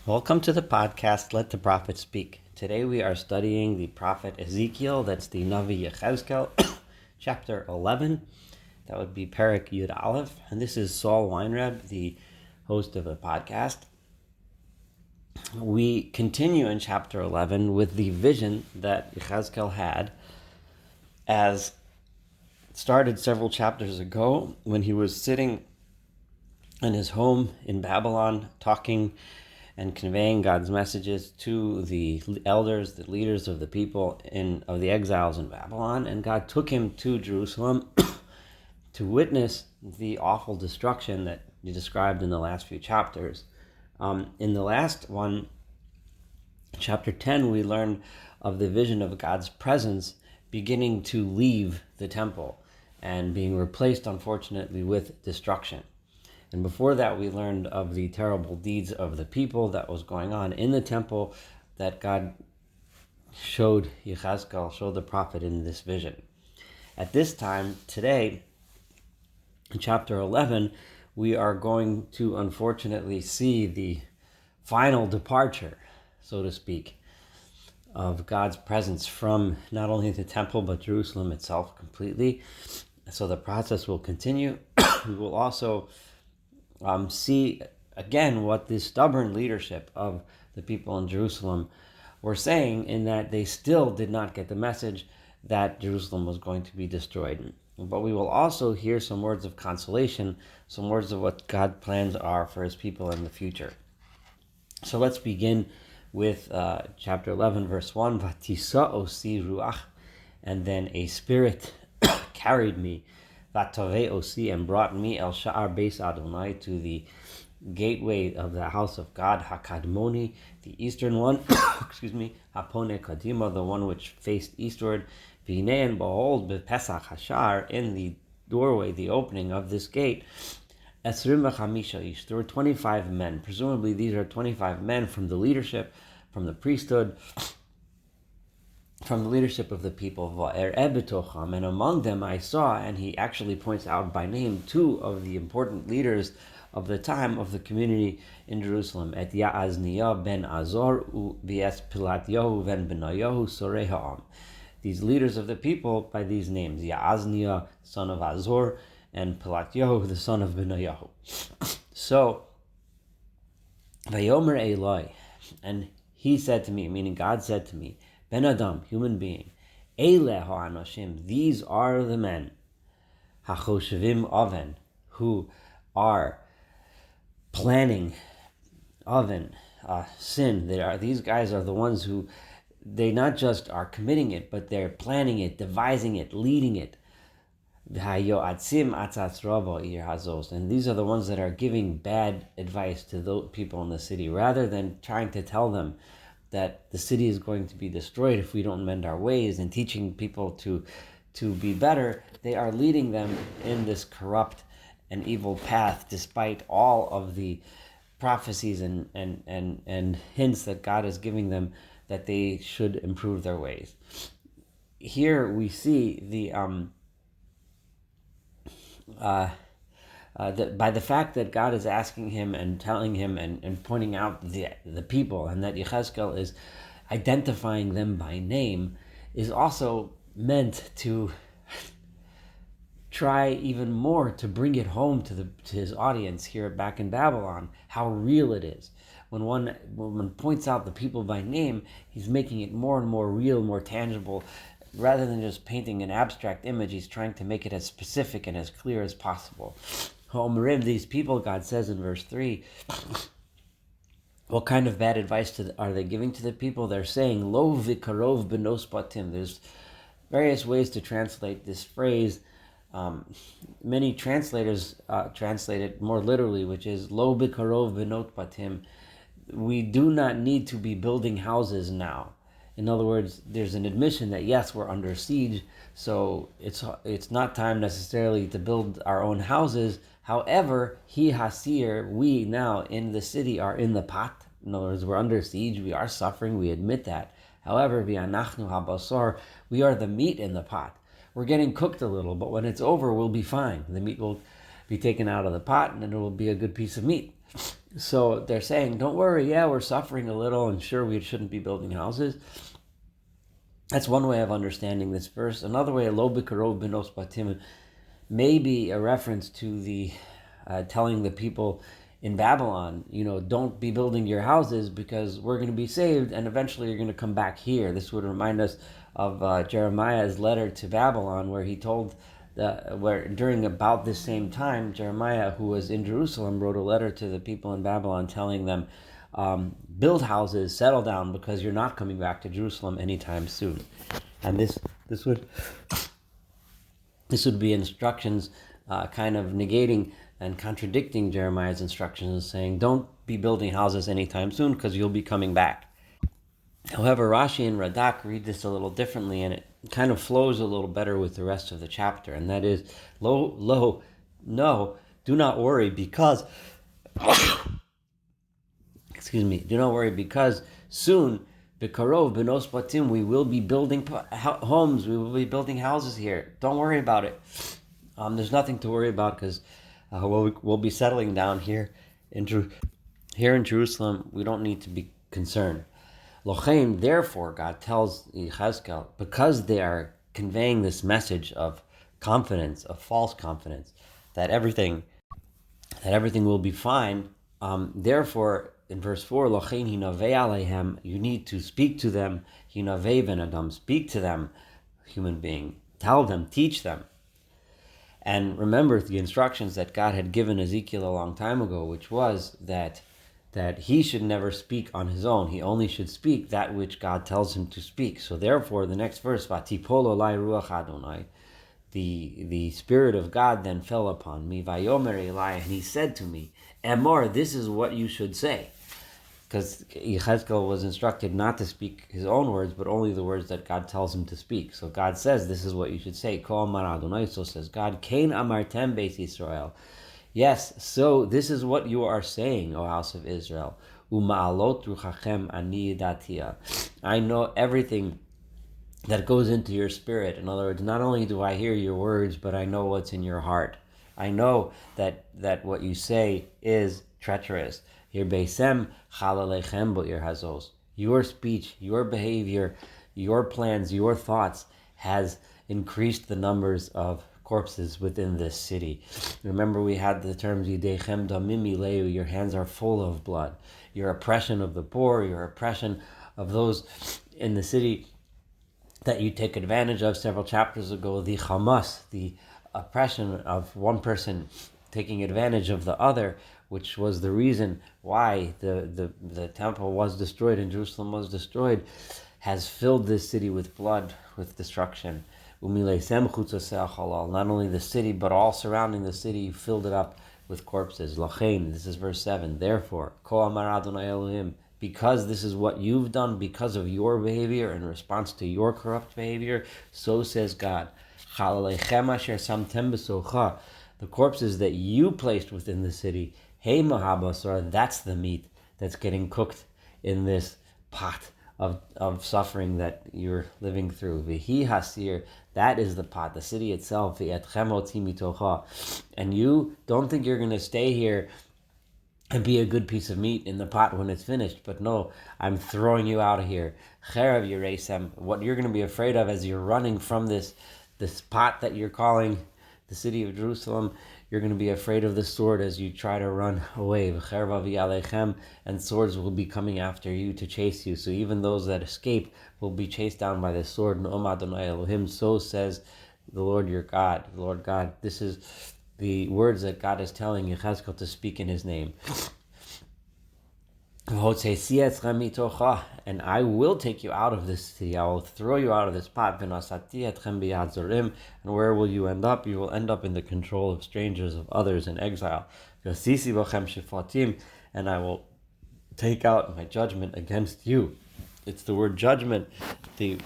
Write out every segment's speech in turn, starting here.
Welcome to the podcast, Let the Prophet Speak. Today we are studying the prophet Ezekiel, that's the Navi Exile, chapter 11. That would be Perek Yud Aleph. And this is Saul Weinreb, the host of the podcast. We continue in chapter 11 with the vision that Ezekiel had as started several chapters ago when he was sitting in his home in Babylon talking and conveying God's messages to the elders, the leaders of the people of the exiles in Babylon. And God took him to Jerusalem to witness the awful destruction that he described in the last few chapters. In the last one, chapter 10, we learned of the vision of God's presence beginning to leave the temple and being replaced, unfortunately, with destruction. And before that, we learned of the terrible deeds of the people that was going on in the temple that God showed the prophet in this vision. At this time, today, in chapter 11, we are going to unfortunately see the final departure, so to speak, of God's presence from not only the temple, but Jerusalem itself completely. So the process will continue. We will also see again what the stubborn leadership of the people in Jerusalem were saying, in that they still did not get the message that Jerusalem was going to be destroyed. But we will also hear some words of consolation, some words of what God's plans are for his people in the future. So let's begin with chapter 11, verse 1. Vatisa osi ruach, and then a spirit carried me, Vatove osi, and brought me el sha'ar beis Adonai, to the gateway of the house of God, Hakadmoni, the eastern one, Hapone Kadima, the one which faced eastward, V'hinei, and behold, bepesach hashar, in the doorway, the opening of this gate, Esrim v'chamisha ish, there were 25 men. Presumably these are 25 men from the leadership, from the priesthood, from the leadership of the people, and among them I saw, and he actually points out by name two of the important leaders of the time of the community in Jerusalem, et Yaazniah ben Azor v'es Pilatyahu ben Benayahu sorei ha'am. These leaders of the people by these names, Yaazniah, son of Azor, and Pilatyahu, the son of Benayahu. So, Vayomer Eloi, and he said to me, meaning God said to me, Ben Adam, human being, Eile ha'anoshim, these are the men, ha'choshevim oven, who are planning oven, sin. These guys are the ones who, they not just are committing it, but they're planning it, devising it, leading it. And these are the ones that are giving bad advice to those people in the city, rather than trying to tell them that the city is going to be destroyed if we don't mend our ways, and teaching people to be better. They are leading them in this corrupt and evil path, despite all of the prophecies and hints that God is giving them that they should improve their ways. Here we see by the fact that God is asking him and telling him and pointing out the people, and that Ezekiel is identifying them by name, is also meant to try even more to bring it home to his audience here back in Babylon, how real it is. When one points out the people by name, he's making it more and more real, more tangible. Rather than just painting an abstract image, he's trying to make it as specific and as clear as possible. These people, God says in verse 3, what kind of bad advice are they giving to the people? They're saying, Lo v'karov benos batim. There's various ways to translate this phrase. Many translators translate it more literally, which is, Lo v'karov benot batim. We do not need to be building houses now. In other words, there's an admission that yes, we're under siege, so it's not time necessarily to build our own houses. However, we now in the city are in the pot. In other words, we're under siege, we are suffering, we admit that. However, v'anachnu habasar, we are the meat in the pot. We're getting cooked a little, but when it's over, we'll be fine. The meat will be taken out of the pot, and it will be a good piece of meat. So they're saying, don't worry, yeah, we're suffering a little, and sure, we shouldn't be building houses. That's one way of understanding this verse. Another way, lo b'karov b'nos batim, may be a reference to the telling the people in Babylon, don't be building your houses because we're going to be saved, and eventually you're going to come back here. This would remind us of Jeremiah's letter to Babylon, where he told where during about this same time, Jeremiah, who was in Jerusalem, wrote a letter to the people in Babylon telling them, build houses, settle down, because you're not coming back to Jerusalem anytime soon. And this would be instructions kind of negating and contradicting Jeremiah's instructions, saying, don't be building houses anytime soon because you'll be coming back. However, Rashi and Radak read this a little differently, and it kind of flows a little better with the rest of the chapter, and that is, no, do not worry because, do not worry because soon, B'karov, B'nos Batim, we will be building homes, we will be building houses here. Don't worry about it. There's nothing to worry about because we'll be settling down here in Jerusalem. We don't need to be concerned. Lochein, therefore, God tells Ezekiel, because they are conveying this message of confidence, of false confidence, that everything will be fine. Therefore, in verse 4, Lochein hinavei aleihem, you need to speak to them. Hinavei ben adam, speak to them, human being. Tell them, teach them. And remember the instructions that God had given Ezekiel a long time ago, which was that he should never speak on his own. He only should speak that which God tells him to speak. So therefore, the next verse, Vatipol olai ruach Adonai, the Spirit of God then fell upon me, Vayomer Eli, and he said to me, Emor, this is what you should say. Because Ezekiel was instructed not to speak his own words, but only the words that God tells him to speak. So God says, this is what you should say. Ko amar Adonai, so says God, Kain amartem beis Yisrael. Yes, so this is what you are saying, O house of Israel. Uma'alot ruchachem ani datia. I know everything that goes into your spirit. In other words, not only do I hear your words, but I know what's in your heart. I know that what you say is treacherous. Your beisem chalalechem bo ir hazos. Your speech, your behavior, your plans, your thoughts has increased the numbers of corpses within this city. Remember, we had the terms yidechem damim ileu, your hands are full of blood. Your oppression of the poor, your oppression of those in the city that you take advantage of. Several chapters ago, the Hamas, the oppression of one person taking advantage of the other, which was the reason why the temple was destroyed and Jerusalem was destroyed, has filled this city with blood, with destruction. Not only the city, but all surrounding the city, you filled it up with corpses. Lachein, this is verse 7. Therefore, Ko amar Adonai Elohim, because this is what you've done, because of your behavior in response to your corrupt behavior, so says God. The corpses that you placed within the city, hey mahabasar, that's the meat that's getting cooked in this pot of suffering that you're living through. Vihi hasir, that is the pot, the city itself. And you don't think you're going to stay here and be a good piece of meat in the pot when it's finished, but no, I'm throwing you out of here. Cherav yireisem, what you're going to be afraid of as you're running from this pot that you're calling the city of Jerusalem, you're going to be afraid of the sword as you try to run away. And swords will be coming after you to chase you. So even those that escape will be chased down by the sword. So says the Lord your God. The Lord God, this is the words that God is telling Ezekiel to speak in his name. And I will take you out of this city. I will throw you out of this pot. And where will you end up? You will end up in the control of strangers, of others in exile. And I will take out my judgment against you. It's the word judgment, the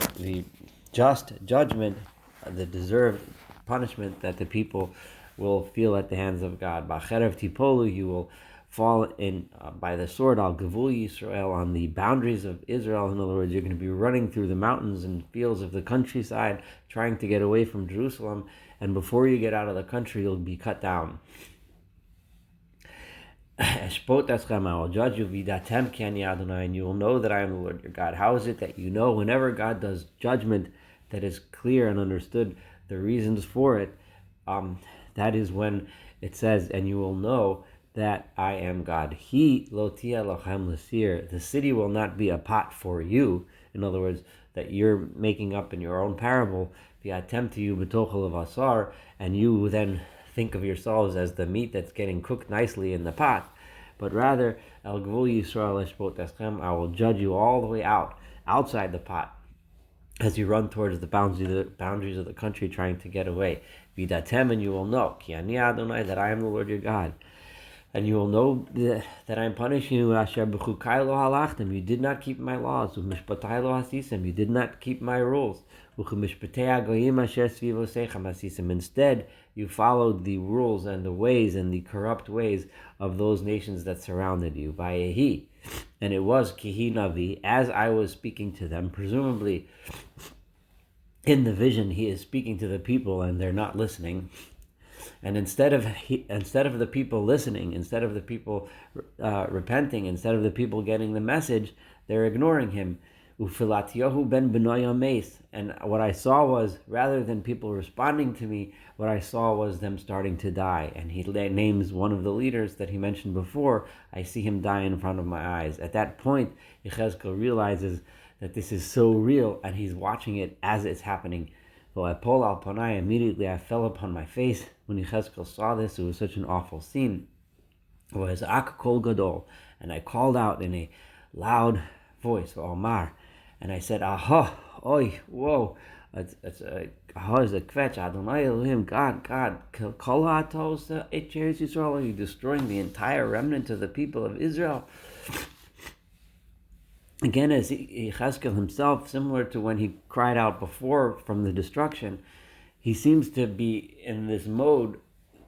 just judgment, the deserved punishment that the people will feel at the hands of God. You will fall in by the sword, al gavul Yisrael, on the boundaries of Israel. In other words, you're going to be running through the mountains and fields of the countryside, trying to get away from Jerusalem, and before you get out of the country, you'll be cut down. Eshpot eschem, I will judge you, vidatem ki ani Adonai, and you will know that I am the Lord your God. How is it that you know whenever God does judgment that is clear and understood, the reasons for it, that is when it says, and you will know that I am God. He lotia lochem lasir. The city will not be a pot for you. In other words, that you're making up in your own parable, the attempt to you betochel of asar, and you then think of yourselves as the meat that's getting cooked nicely in the pot, but rather, El Gvul Yisrael Eshpot Eschem, I will judge you all the way outside the pot, as you run towards the boundaries of the country trying to get away. Vidatem, and you will know, Ki ani Adonai, that I am the Lord your God. And you will know that I am punishing you, Asher b'chukai lo halachtem, you did not keep my laws, u'mishpatai lo hasisem, you did not keep my rules, u'chumishpatei hagoyim asher svivosechem hasisem, instead you followed the rules and the ways and the corrupt ways of those nations that surrounded you. Vayehi, and it was Kihi Navi, as I was speaking to them, presumably in the vision he is speaking to the people and they're not listening. And instead of the people listening, instead of the people repenting, instead of the people getting the message, they're ignoring him. Ufilatyahu ben benoya meis. And what I saw was, rather than people responding to me, what I saw was them starting to die. And he names one of the leaders that he mentioned before. I see him die in front of my eyes. At that point, Yechezkel realizes that this is so real, and he's watching it as it's happening. Though I pull al panai, immediately I fell upon my face. When Yechezkel saw this, it was such an awful scene. It was ak kol gadol, and I called out in a loud voice, Omar, and I said, Aha, oi, whoa, aha is a kvetch, Adonai Elohim, God, kol ha'atos et Eretz Yisrael, are you destroying the entire remnant of the people of Israel? Again, as Yechezkel himself, similar to when he cried out before from the destruction, he seems to be in this mode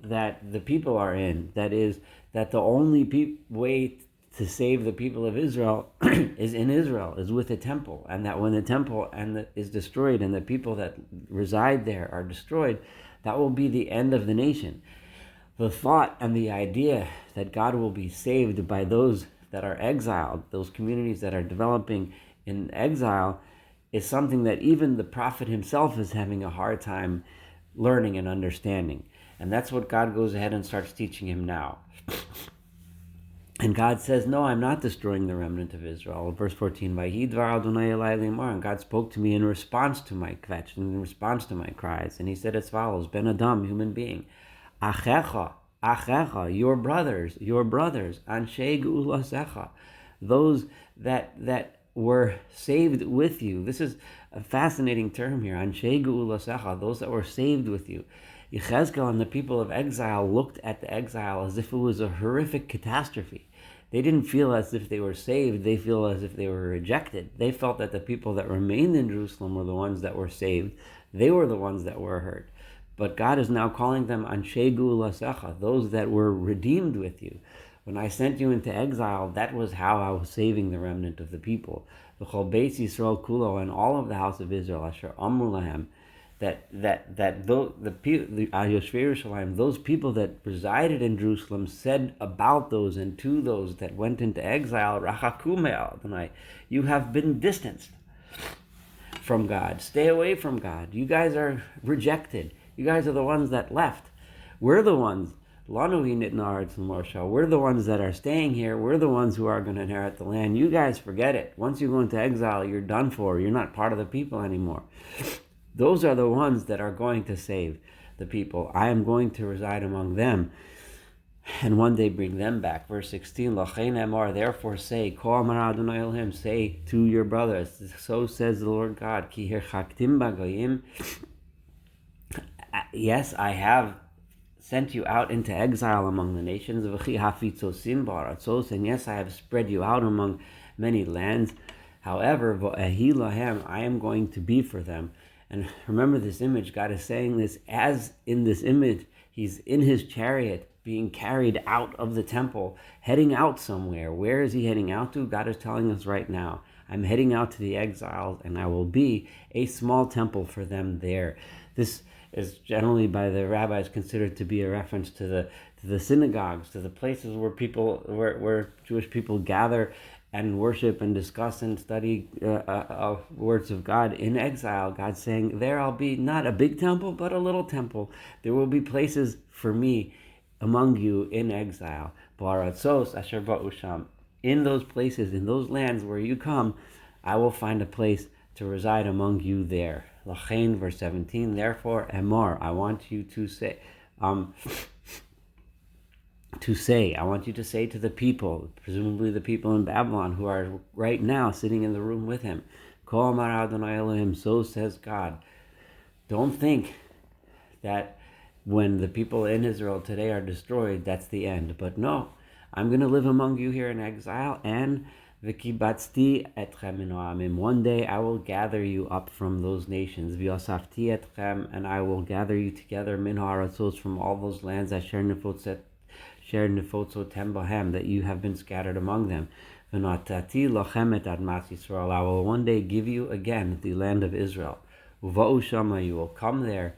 that the people are in. That is, that the only way to save the people of Israel is in Israel, is with the temple. And that when the temple is destroyed and the people that reside there are destroyed, that will be the end of the nation. The thought and the idea that God will be saved by those that are exiled, those communities that are developing in exile, is something that even the prophet himself is having a hard time learning and understanding. And that's what God goes ahead and starts teaching him now. And God says, no, I'm not destroying the remnant of Israel. Verse 14, and God spoke to me in response to my kvetch, in response to my cries. And he said as follows, Ben Adam, human being, Achecha, your brothers, Anshei Geulasecha, those that were saved with you. This is a fascinating term here, Anshei Geulasecha, those that were saved with you. Yechezkel and the people of exile looked at the exile as if it was a horrific catastrophe. They didn't feel as if they were saved, they feel as if they were rejected. They felt that the people that remained in Jerusalem were the ones that were saved. They were the ones that were hurt. But God is now calling them Anshei Geulasecha, those that were redeemed with you. When I sent you into exile, that was how I was saving the remnant of the people. V'chol Beis Yisrael kulo, and all of the house of Israel, Asher Amru lahem, those people that resided in Jerusalem said about those and to those that went into exile, Rachaku me'Adonai, you have been distanced from God. Stay away from God. You guys are rejected. You guys are the ones that left. We're the ones. We're the ones that are staying here. We're the ones who are going to inherit the land. You guys forget it. Once you go into exile, you're done for. You're not part of the people anymore. Those are the ones that are going to save the people. I am going to reside among them and one day bring them back. Verse 16, therefore say, say to your brothers, so says the Lord God, yes, I have sent you out into exile among the nations, and yes, I have spread you out among many lands. However, I am going to be for them. And remember this image, God is saying this as in this image, he's in his chariot being carried out of the temple, heading out somewhere. Where is he heading out to? God is telling us right now, I'm heading out to the exiles and I will be a small temple for them there. This is generally by the rabbis considered to be a reference to the synagogues, to the places where Jewish people gather and worship and discuss and study words of God in exile. God's saying, there I'll be not a big temple, but a little temple. There will be places for me among you in exile. Baratzos asher ba'usham. In those places, in those lands where you come, I will find a place to reside among you there. Lachain, verse 17, therefore, Emor, I want you to say, I want you to say to the people, presumably the people in Babylon who are right now sitting in the room with him, Ko amar Adonai Elohim, so says God. Don't think that when the people in Israel today are destroyed, that's the end. But no, I'm going to live among you here in exile, and v'kibatzti etchem min ha'amim. One day I will gather you up from those nations. V'yosafti etchem, and I will gather you together min ha'aratzos, from all those lands asher nefotzotem bahem, that you have been scattered among them. V'natati lochem et admas Yisrael. I will one day give you again the land of Israel. Uva'u shama, you will come there.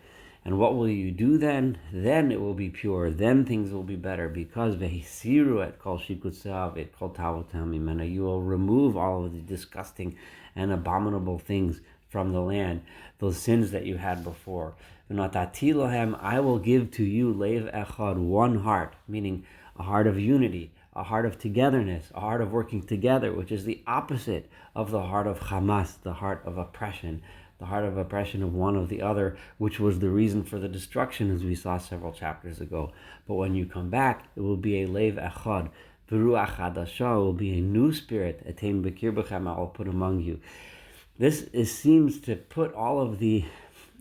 And what will you do then? Then it will be pure. Then things will be better. Because vehisiru et kol shikutzav et kol tavotam mimena. You will remove all of the disgusting and abominable things from the land, those sins that you had before. V'natati lohem, I will give to you leiv echad, one heart, meaning a heart of unity, a heart of togetherness, a heart of working together, which is the opposite of the heart of Hamas, the heart of oppression. The heart of oppression of one of the other, which was the reason for the destruction, as we saw several chapters ago. But when you come back, it will be a leiv echad, v'ruach hadasha, will be a new spirit, etein b'kir b'chem, I will put among you. This seems to put all of the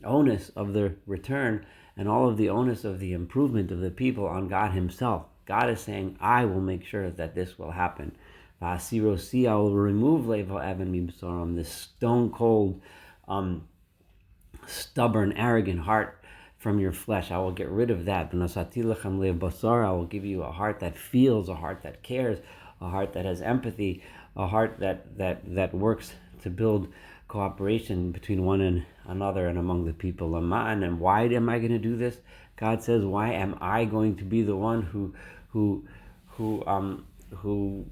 onus of the return and all of the onus of the improvement of the people on God himself. God is saying, I will make sure that this will happen. V'asirosi, I will remove leiv ha'evan mibsaram, this stone cold, stubborn, arrogant heart from your flesh. I will get rid of that. I will give you a heart that feels, a heart that cares, a heart that has empathy, a heart that works to build cooperation between one and another and among the people. And why am I going to do this? God says, why am I going to be the one who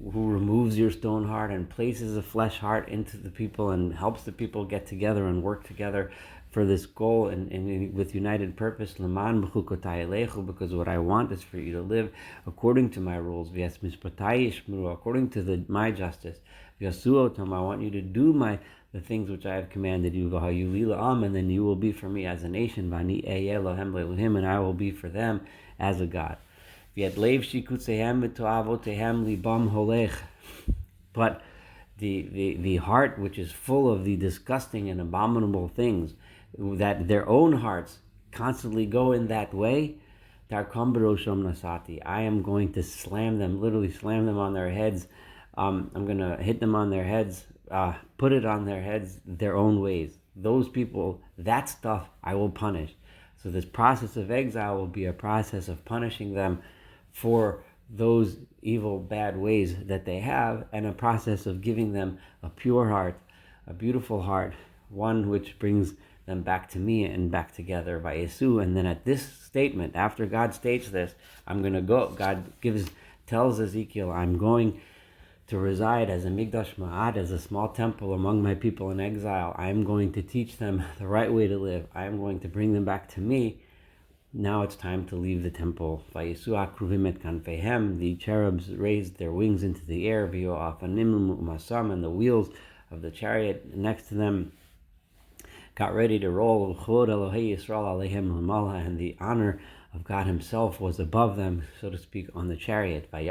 removes your stone heart and places a flesh heart into the people and helps the people get together and work together for this goal and with united purpose? Because what I want is for you to live according to my rules, according to my justice. I want you to do the things which I have commanded you, and then you will be for me as a nation, and I will be for them as a God. But the heart which is full of the disgusting and abominable things, that their own hearts constantly go in that way, I am going to slam them, literally slam them on their heads. I'm going to hit them on their heads, put it on their heads their own ways. Those people, that stuff I will punish. So this process of exile will be a process of punishing them for those evil, bad ways that they have, and a process of giving them a pure heart, a beautiful heart, one which brings them back to me and back together by Yesu. And then at this statement, after God states this, I'm going to go. God tells Ezekiel, I'm going to reside as a mikdash ma'at, as a small temple among my people in exile. I am going to teach them the right way to live. I am going to bring them back to me. Now it's time to leave the temple. The cherubs raised their wings into the air, and the wheels of the chariot next to them got ready to roll, and the honor of God himself was above them, so to speak, on the chariot. And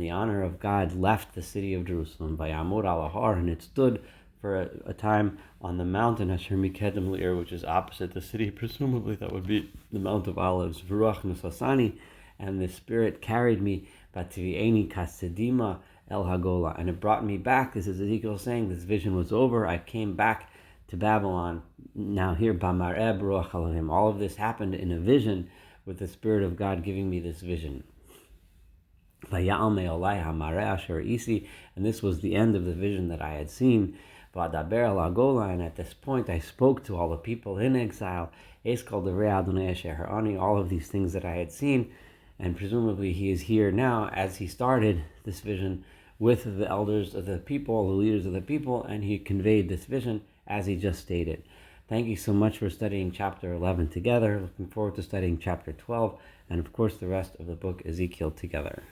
the honor of God left the city of Jerusalem, and it stood for a time on the mountain, which is opposite the city. Presumably that would be the Mount of Olives. And the Spirit carried me, El Hagola, and it brought me back. This is Ezekiel saying this vision was over. I came back to Babylon. Now here, Bamareb Ruach Elohim. All of this happened in a vision, with the Spirit of God giving me this vision. And this was the end of the vision that I had seen. Vadaber al Agola, and at this point I spoke to all the people in exile, Eskal Devrei Adonai Asher Harani, all of these things that I had seen, and presumably he is here now as he started this vision with the elders of the people, the leaders of the people, and he conveyed this vision as he just stated. Thank you so much for studying chapter 11 together. Looking forward to studying chapter 12, and of course the rest of the book Ezekiel together.